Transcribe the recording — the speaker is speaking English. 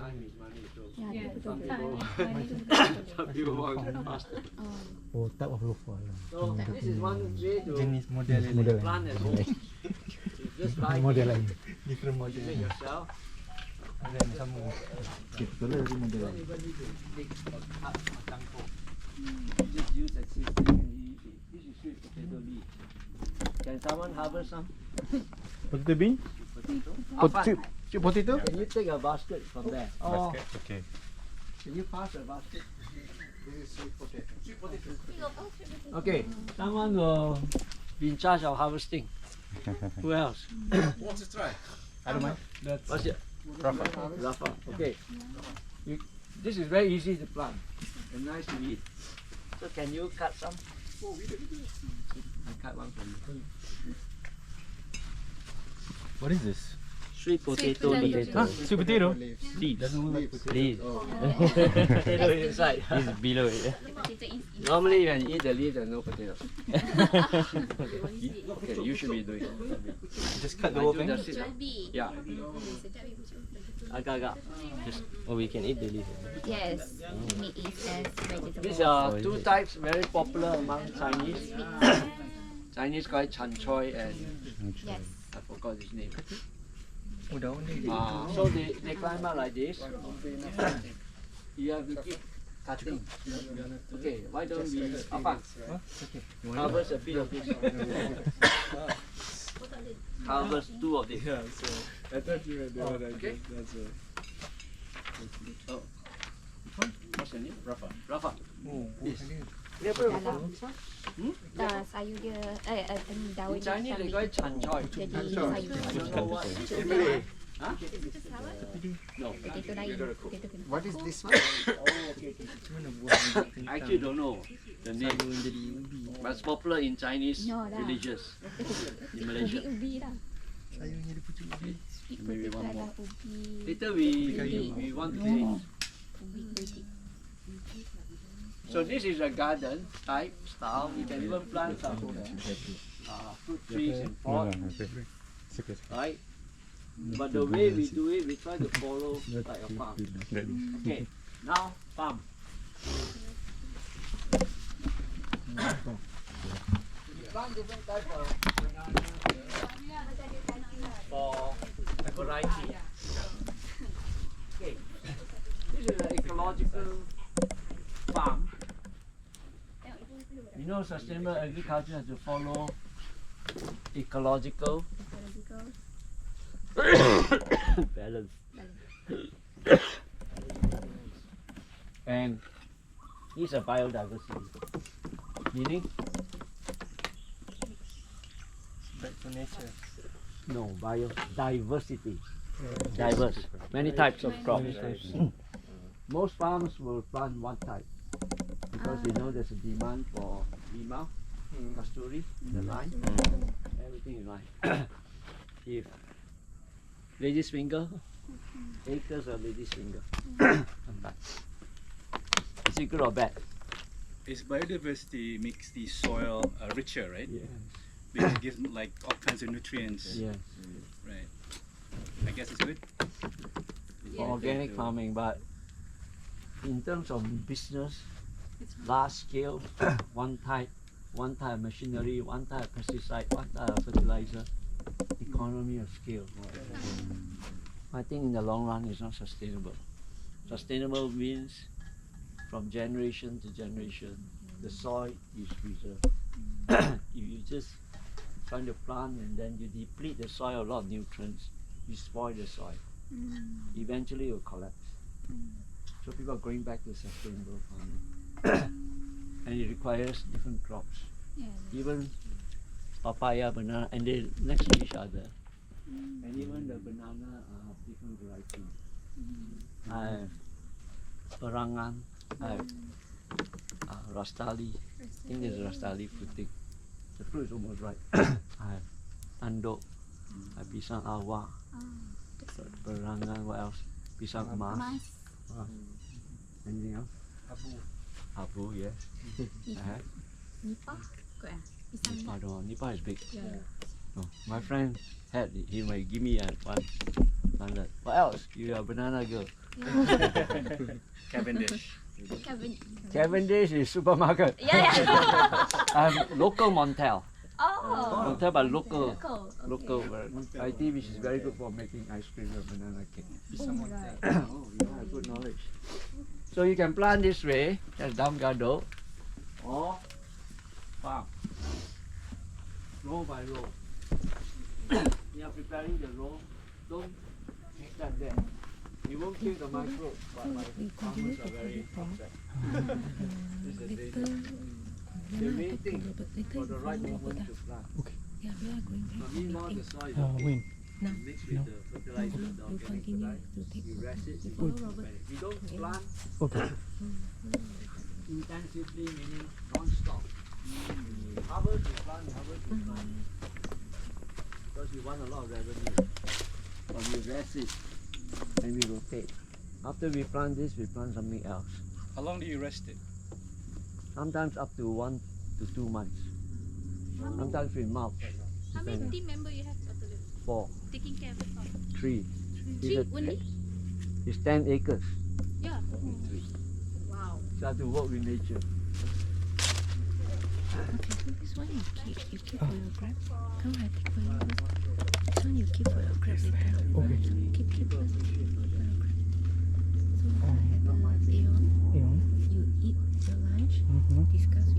time is money. So Ya, betul. some people want it faster. Oh, type of loaf lah. So this is one way to Jenis model Model lain. plant at home. You just buy Model lain. different you model. make yourself. Ada yang sama. Betul lah model Don't lain. even need to dig or cut or tangkap. Just use existing and eat it. This is sweet potato leaf. Can someone harvest some Potato bean? potato? Sweet potato? Can you take a basket from there? Oh, Okay. can you pass a basket? This is sweet potato. Sweet potato. Okay, someone will be in charge of harvesting. Who else? Want to try? I don't mind. That's What's it? Rafa. Okay. This is very easy to plant and nice to eat. So can you cut some? I cut one for you. what is this? Sweet potato leaf. Huh? Sweet potato? Leaves. Doesn't look like potato. Leaves. Potato inside. This is below it. Normally when you eat the leaf, there's no potatoes. Okay, you should be doing it. Just cut the I whole do thing. the seed. Yeah. Agak-agak. Oh, we can eat the leaf. Yes, we eat as vegetable. These are two types very popular among Chinese. Chinese call it chan choy and Yes. I forgot his name. Daun ni. So they climb up like this. You have to keep cutting. Okay, why don't we harvest a bit of this? Harvest two of this. Yeah, so I thought you were the one that Okay. that's a Oh. What's your name? Rafa. Rafa. Oh, Yes. Dalam sayur dia, daun In dia Chinese they kami call it chan choy. jadi I sayur. don't know what. In Malay. Huh? No. Potato lain. Potato kena. What is this one? mana buah ni? I actually don't know the name, Sayur jadi ubi. but it's popular in Chinese No lah. villages in Malaysia. Ubi lah. Sayurnya dia pucuk ubi. Sweet Maybe potato one more. adalah ubi. Later we want to change. Ubi keriting. So this is a garden type style. We can even plant some fruit trees in pot, right? But the way we do it, we try to follow like a farm. Okay, now farm. We plant different type of banana for variety. Okay, this is an ecological farm. You know, sustainable agriculture has to follow ecological balance. And it's a biodiversity. Meaning? Back to nature. No, biodiversity. Diverse. Many types of crops. Most farms will plant one type because they know there's a demand for lima, kasturi, the line, everything is line. If lady's finger, acres of lady's finger. Sometimes. Is it good or bad? Is biodiversity makes the soil richer, right? Yes. Because it gives like all kinds of nutrients. Yes. Right. I guess it's good. For organic farming, but in terms of business, large scale, one type of machinery, one type of pesticide, one type of fertilizer, economy of scale. I think in the long run it's not sustainable. Sustainable means from generation to generation, the soil is preserved. If you just trying to plant and then you deplete the soil of a lot of nutrients, you spoil the soil. Eventually it will collapse. So people are going back to sustainable farming. And it requires different crops. Even papaya, banana, and they next to each other. And even the banana are different varieties. I have perangan, I have rastali. I think there's rastali fruiting. The fruit is almost ripe. I have andok, I have pisang awak, perangan, what else? Pisang emas. Anything else? Abu, yes. I have. Nipah kot pisang Nipah, no, Nipah is big. Yeah. No, my friend had it. He might give me one. planted. What else? You are a banana girl. Cavendish. Cavendish is supermarket. Local Montel. Oh. Montel but local. Local. variety which is very good for making ice cream and banana cake. Oh my god. Oh, you have good knowledge. So you can plant this way, as Damgado, or farm, row by row. We are preparing the row. Don't make that there. You won't kill the microbes, but my farmers are very upset. This is the main thing for the right moment to plant. Okay. Yeah, we are going But meanwhile, the soil is okay. Wind. Mixed with the fertilizer, the organic fertilizer. You rest it, you Follow plant. Robert. We don't plant Okay. intensively, meaning non-stop. Harvest, we plant, harvest, we plant. Because we want a lot of revenue. But we rest it and we rotate. After we plant this, we plant something else. How long do you rest it? Sometimes up to 1 to 2 months. Sometimes we mulch. How many team member you have totally? 4, Taking care of the farm? 3. Three only? It's 10 acres. Yeah. Only 3. Wow. So I have to work with nature. Okay, so this one you keep for your grab. Come I take for you. This one you keep for your grab later. Okay. Keep first. For your grab. So have Aeon, Yeah. you eat your lunch, Mm-hmm. discuss with